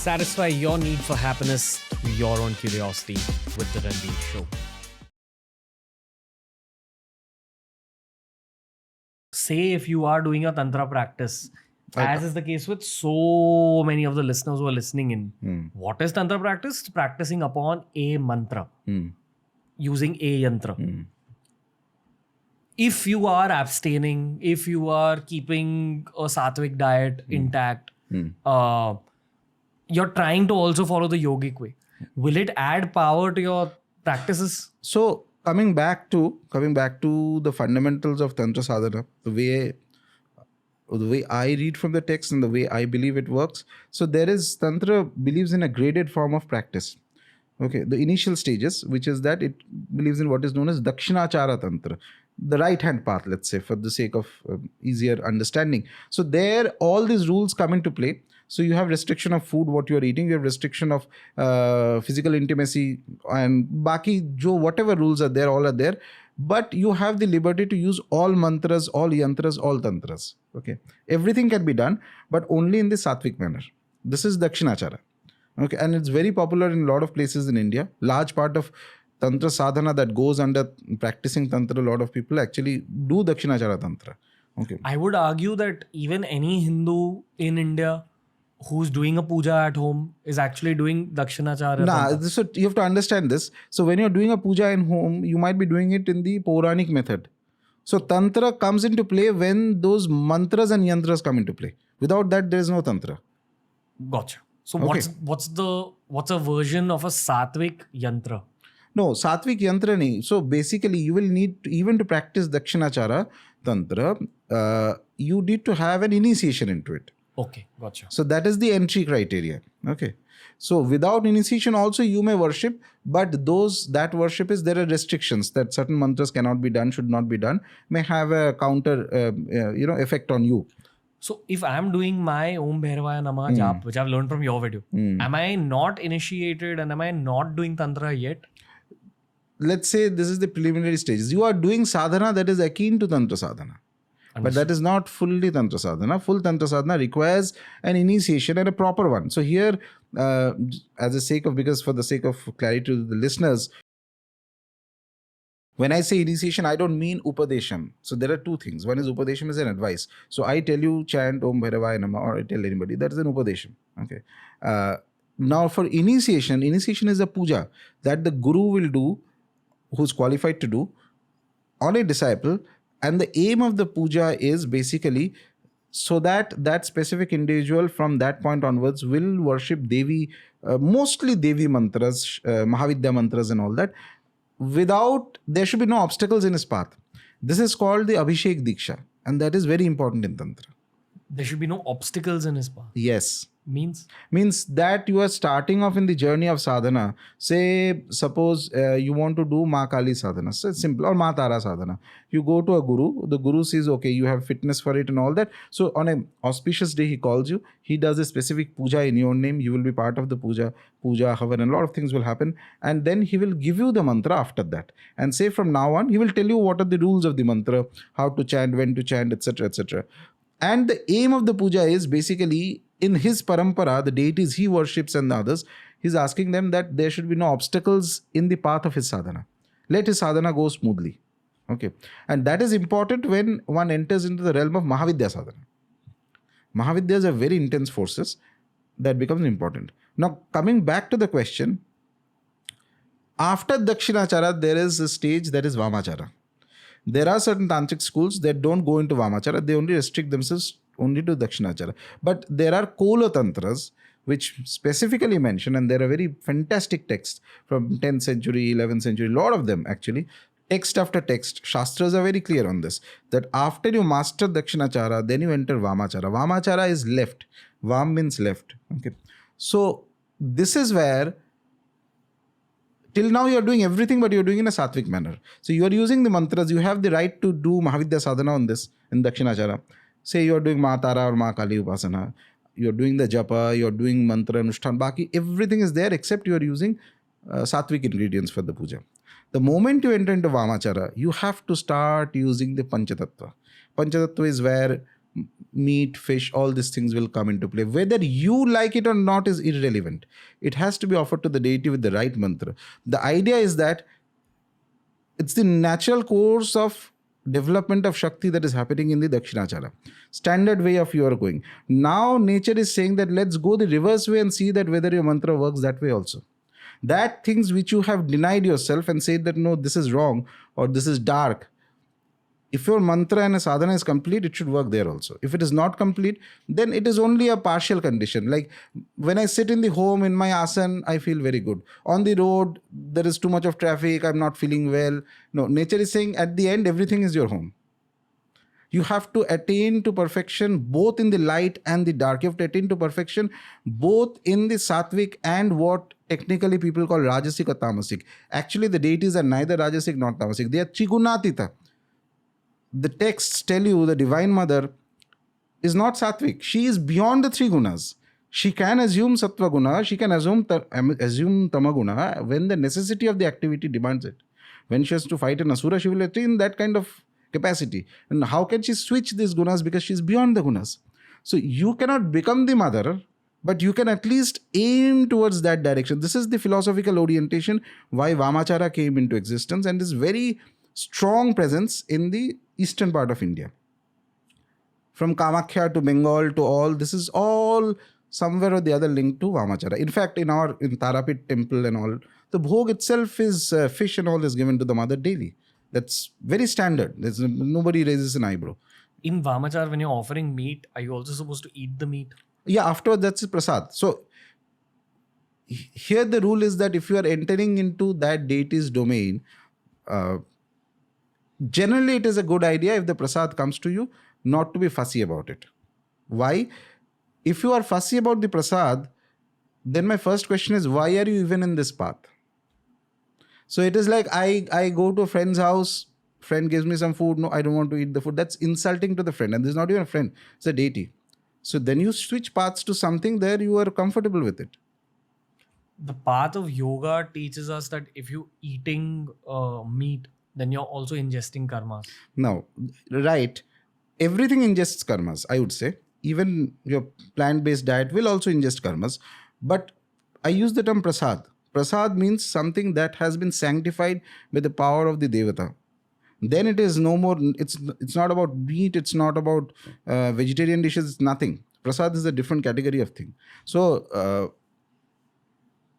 Satisfy your need for happiness through your own curiosity with the Ranveer Show. Say if you are doing a Tantra practice, as is the case with so many of the listeners who are listening in. What is Tantra practice? It's practicing upon a mantra, using a yantra. If you are abstaining, if you are keeping a sattvic diet intact, you're trying to also follow the yogic way. Will it add power to your practices? So coming back to the fundamentals of Tantra sadhana, the way I read from the text and the way I believe it works. So Tantra believes in a graded form of practice. Okay, the initial stages, which is that it believes in what is known as Dakshinachara Tantra, the right hand path, let's say, for the sake of easier understanding. So there, all these rules come into play. So you have restriction of food, what you are eating, you have restriction of physical intimacy, and whatever rules are there, all are there. But you have the liberty to use all mantras, all yantras, all tantras. Okay, everything can be done, but only in the sattvic manner. This is Dakshinachara. Okay, and it's very popular in a lot of places in India. Large part of Tantra sadhana that goes under practicing Tantra, a lot of people actually do Dakshinachara Tantra. Okay. I would argue that even any Hindu in India who's doing a puja at home is actually doing Dakshinachara. So you have to understand this. So when you're doing a puja in home, you might be doing it in the Puranic method. So Tantra comes into play when those mantras and yantras come into play. Without that, there is no Tantra. Gotcha. So what's a version of a sattvic yantra? No, sattvic yantra nahi. So basically, you will need even to practice Dakshinachara Tantra, you need to have an initiation into it. Okay, gotcha. So that is the entry criteria. Okay. So without initiation also you may worship, but that worship there are restrictions that certain mantras cannot be done, should not be done, may have a counter effect on you. So if I'm doing my Om Bhairavaya Namah jap, which I've learned from your video, am I not initiated and am I not doing Tantra yet? Let's say this is the preliminary stages. You are doing sadhana that is akin to Tantra sadhana. But that is not fully Tantra sadhana. Full Tantra sadhana requires an initiation and a proper one. So here, for the sake of clarity to the listeners, when I say initiation, I don't mean upadesham. So there are two things. One is upadesham is an advice. So I tell you chant Om Bhairavaya Namah, or I tell anybody, that is an upadesham. Okay. Now for initiation is a puja that the guru will do, who's qualified to do, on a disciple. And the aim of the puja is basically so that specific individual from that point onwards will worship Devi, mostly Devi mantras, Mahavidya mantras and all that. There should be no obstacles in his path. This is called the Abhishek Diksha. And that is very important in Tantra. There should be no obstacles in his path. Yes. Means that you are starting off in the journey of sadhana. Suppose you want to do Ma Kali sadhana. So it's simple. Or Ma Tara sadhana. You go to a guru. The guru says, okay, you have fitness for it and all that. So on an auspicious day, he calls you. He does a specific puja in your name. You will be part of the puja, havan, and a lot of things will happen. And then he will give you the mantra after that. And say from now on, he will tell you what are the rules of the mantra, how to chant, when to chant, etc., etc. And the aim of the puja is basically, in his parampara, the deities he worships and the others, he's asking them that there should be no obstacles in the path of his sadhana. Let his sadhana go smoothly. Okay. And that is important when one enters into the realm of Mahavidya sadhana. Mahavidyas are very intense forces. That becomes important. Now, coming back to the question, after Dakshinachara, there is a stage that is Vamachara. There are certain tantric schools that don't go into Vamachara. They only restrict themselves only to Dakshinachara. But there are Kola Tantras which specifically mention, and there are very fantastic texts from 10th century, 11th century, a lot of them actually, text after text. Shastras are very clear on this, that after you master Dakshinachara, then you enter Vamachara. Vamachara is left. Vam means left. Okay. So this is where till now you are doing everything, but you are doing in a sattvic manner. So you are using the mantras. You have the right to do Mahavidya sadhana on this in Dakshinachara. Say you are doing Ma Tara or Ma Kali upasana. You are doing the japa. You are doing mantra, anushtan. Baki, everything is there except you are using sattvic ingredients for the puja. The moment you enter into Vamachara, you have to start using the Panchatattva. Panchatattva is where meat, fish, all these things will come into play. Whether you like it or not is irrelevant. It has to be offered to the deity with the right mantra. The idea is that it's the natural course of development of Shakti that is happening in the Dakshinachara. Standard way of you are going. Now nature is saying that let's go the reverse way and see that whether your mantra works that way also. That things which you have denied yourself and said that no, this is wrong or this is dark. If your mantra and a sadhana is complete, it should work there also. If it is not complete, then it is only a partial condition. Like when I sit in the home in my asan, I feel very good. On the road, there is too much of traffic, I'm not feeling well. No, nature is saying at the end, everything is your home. You have to attain to perfection both in the light and the dark. You have to attain to perfection both in the sattvic and what technically people call rajasic or tamasic. Actually, the deities are neither rajasic nor tamasic. They are trigunatita. The texts tell you the Divine Mother is not sattvic. She is beyond the three gunas. She can assume sattva guna, she can assume tamaguna when the necessity of the activity demands it. When she has to fight an asura, she will attain that kind of capacity. And how can she switch these gunas? Because she is beyond the gunas. So you cannot become the mother, but you can at least aim towards that direction. This is the philosophical orientation why Vamachara came into existence and is very strong presence in the eastern part of India. From Kamakhya to Bengal to all, this is all somewhere or the other linked to Vamachara. In fact, in Tarapit temple and all, the bhog itself is fish and all is given to the mother daily. That's very standard. Nobody raises an eyebrow. In Vamachar, when you're offering meat, are you also supposed to eat the meat? Yeah, afterwards that's prasad. So here the rule is that if you are entering into that deity's domain, generally it is a good idea if the prasad comes to you not to be fussy about it. Why? If you are fussy about the prasad, then my first question is, why are you even in this path? So it is like I go to a friend's house, friend gives me some food, no, I don't want to eat the food. That's insulting to the friend, and this is not even a friend, it's a deity. So then you switch paths to something there you are comfortable with it. The path of yoga teaches us that if you're eating meat, then you're also ingesting karmas. Now, right, everything ingests karmas, I would say. Even your plant-based diet will also ingest karmas. But I use the term prasad. Prasad means something that has been sanctified by the power of the devata. Then it is no more, it's not about meat, it's not about vegetarian dishes, it's nothing. Prasad is a different category of thing. So,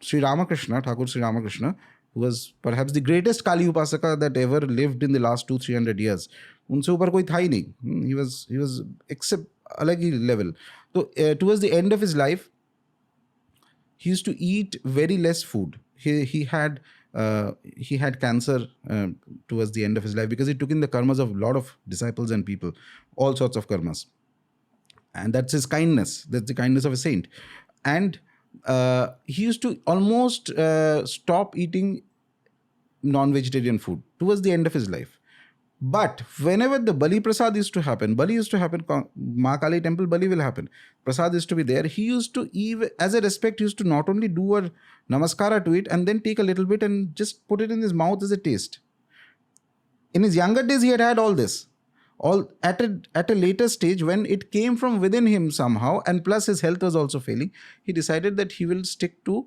Sri Ramakrishna, Thakur Sri Ramakrishna, who was perhaps the greatest Kali upasaka that ever lived in the last 200-300 years. उनसे ऊपर कोई था ही नहीं. He was except अलग ही level. So towards the end of his life, he used to eat very less food. He had cancer towards the end of his life because he took in the karmas of a lot of disciples and people, all sorts of karmas. And that's his kindness. That's the kindness of a saint. And he used to almost stop eating non-vegetarian food towards the end of his life. But whenever the Bali Prasad used to happen, Ma Kali temple Bali will happen. Prasad used to be there. He used to, even as a respect, used to not only do a namaskara to it and then take a little bit and just put it in his mouth as a taste. In his younger days, he had all this. All at a later stage, when it came from within him somehow, and plus his health was also failing, he decided that he will stick to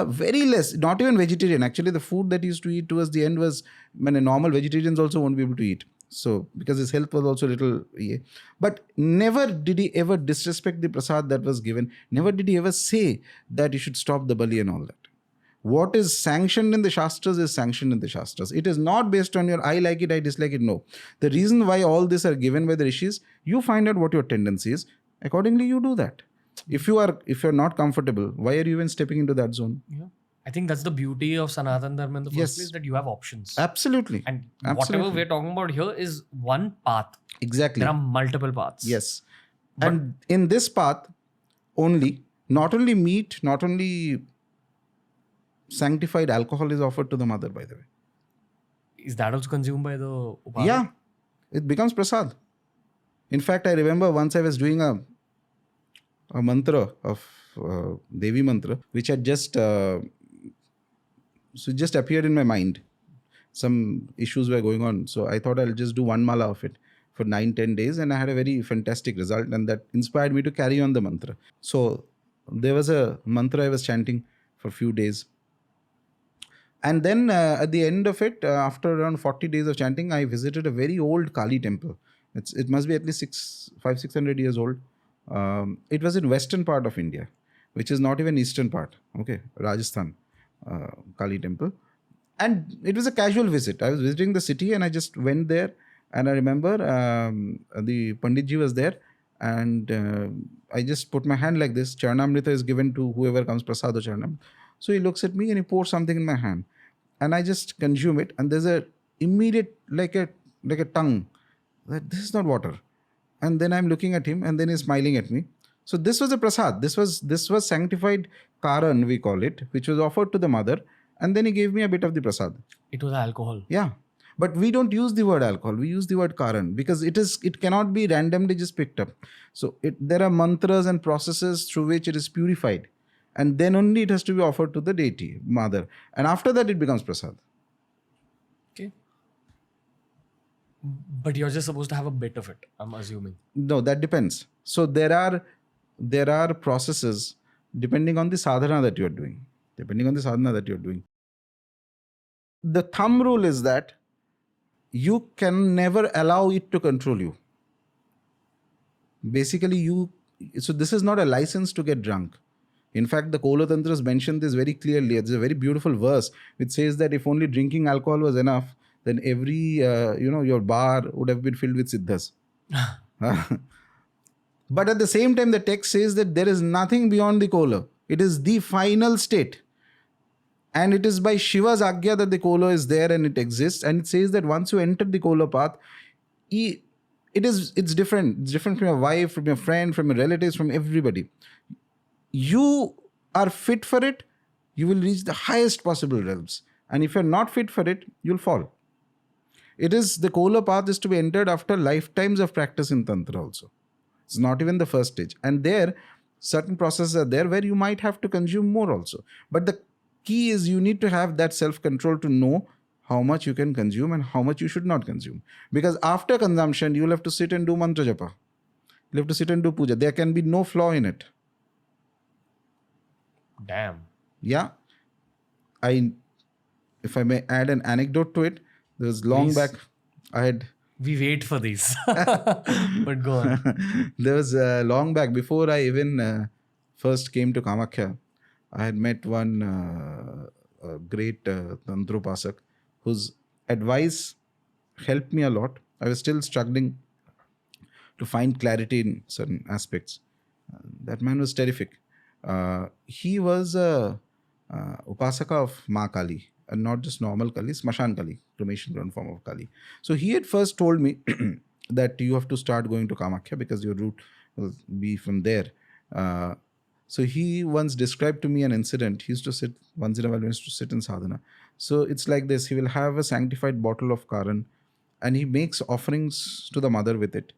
very less, not even vegetarian. Actually, the food that he used to eat towards the end was, when normal vegetarians also won't be able to eat. So, because his health was also a little, but never did he ever disrespect the prasad that was given. Never did he ever say that you should stop the bali and all that. What is sanctioned in the Shastras is sanctioned in the Shastras. It is not based on your I like it, I dislike it. No. The reason why all this are given by the Rishis, you find out what your tendency is. Accordingly, you do that. If you're not comfortable, why are you even stepping into that zone? Yeah. I think that's the beauty of Sanatan Dharma in the first place, that you have options. Absolutely. And whatever we're talking about here is one path. Exactly. There are multiple paths. Yes. And in this path, not only meat, not only sanctified alcohol is offered to the mother, by the way. Is that also consumed by the upasaka? Yeah. It becomes prasad. In fact, I remember once I was doing a mantra of Devi mantra, which had just appeared in my mind. Some issues were going on. So I thought I'll just do one mala of it. for 9-10 days, and I had a very fantastic result, and that inspired me to carry on the mantra. So there was a mantra I was chanting for a few days. And then at the end of it, after around 40 days of chanting, I visited a very old Kali temple. It must be at least 600 years old. It was in western part of India, which is not even eastern part. Okay, Rajasthan Kali temple. And it was a casual visit. I was visiting the city and I just went there. And I remember the Panditji was there. And I just put my hand like this. Charanamrita is given to whoever comes, Prasado Charanam. So he looks at me and he pours something in my hand. And I just consume it. And there's a immediate, like a tongue, that this is not water. And then I'm looking at him and then he's smiling at me. So this was a prasad. This was sanctified karan, we call it, which was offered to the mother. And then he gave me a bit of the prasad. It was alcohol. Yeah. But we don't use the word alcohol. We use the word karan because it cannot be randomly just picked up. So there are mantras and processes through which it is purified. And then only it has to be offered to the deity, mother. And after that, it becomes prasad. Okay. But you're just supposed to have a bit of it, I'm assuming. No, that depends. So there are processes depending on the sadhana that you're doing. The thumb rule is that you can never allow it to control you. Basically, so this is not a license to get drunk. In fact, the Kola Tantras mention this very clearly. It's a very beautiful verse which says that if only drinking alcohol was enough, then every, your bar would have been filled with siddhas. But at the same time, the text says that there is nothing beyond the Kola. It is the final state. And it is by Shiva's agya that the Kola is there and it exists. And it says that once you enter the Kola path, it's different. It's different from your wife, from your friend, from your relatives, from everybody. You are fit for it, you will reach the highest possible realms. And if you're not fit for it, you'll fall. The Kola path is to be entered after lifetimes of practice in Tantra also. It's not even the first stage. And there, certain processes are there where you might have to consume more also. But the key is you need to have that self-control to know how much you can consume and how much you should not consume. Because after consumption, you'll have to sit and do mantra japa. You'll have to sit and do puja. There can be no flaw in it. Damn. Yeah. If I may add an anecdote to it, there was long back, We wait for these. But go on. There was long back, before I even first came to Kamakhya, I had met one great Tantra upasak whose advice helped me a lot. I was still struggling to find clarity in certain aspects. That man was terrific. He was a upasaka of Ma Kali, and not just normal Kali, Smashan Kali, cremation ground form of Kali. So he had first told me that you have to start going to Kamakhya because your route will be from there. So he once described to me an incident. He used to sit, once in a while, he used to sit in sadhana. So it's like this, he will have a sanctified bottle of Karan and he makes offerings to the mother with it.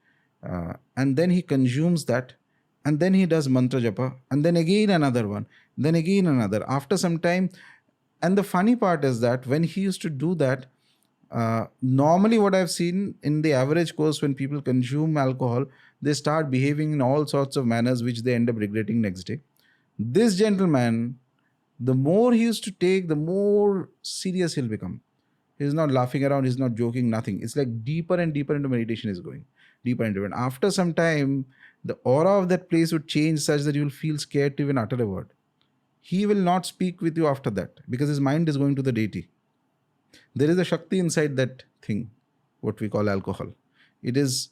And then he consumes that. And then he does mantra japa, and then again another one, then again another. After some time, and the funny part is that when he used to do that, normally what I've seen in the average course, when people consume alcohol, they start behaving in all sorts of manners which they end up regretting next day. This gentleman, the more he used to take, the more serious he'll become. He's not laughing around, he's not joking, nothing. It's like deeper and deeper into meditation is going. Deeper and deeper. And after some time, the aura of that place would change such that you will feel scared to even utter a word. He will not speak with you after that because his mind is going to the deity. There is a Shakti inside that thing, what we call alcohol. It is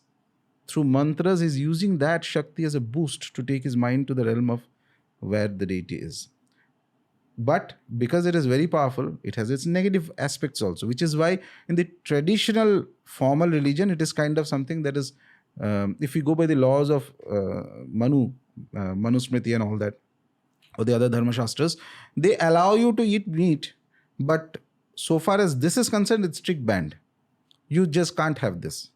through mantras, he's using that Shakti as a boost to take his mind to the realm of where the deity is. But because it is very powerful, it has its negative aspects also, which is why in the traditional formal religion, it is kind of something that is, if we go by the laws of Manusmriti and all that, or the other Dharma Shastras, they allow you to eat meat. But so far as this is concerned, it's strict banned. You just can't have this.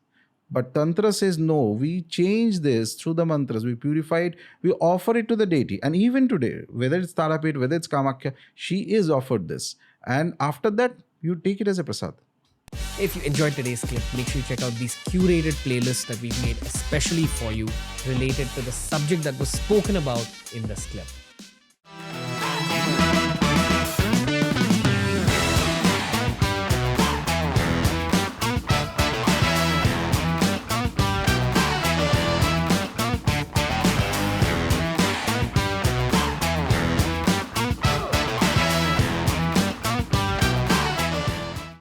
But Tantra says, no, we change this through the mantras. We purify it. We offer it to the deity. And even today, whether it's Tarapet, whether it's Kamakhya, she is offered this. And after that, you take it as a prasad. If you enjoyed today's clip, make sure you check out these curated playlists that we've made especially for you related to the subject that was spoken about in this clip.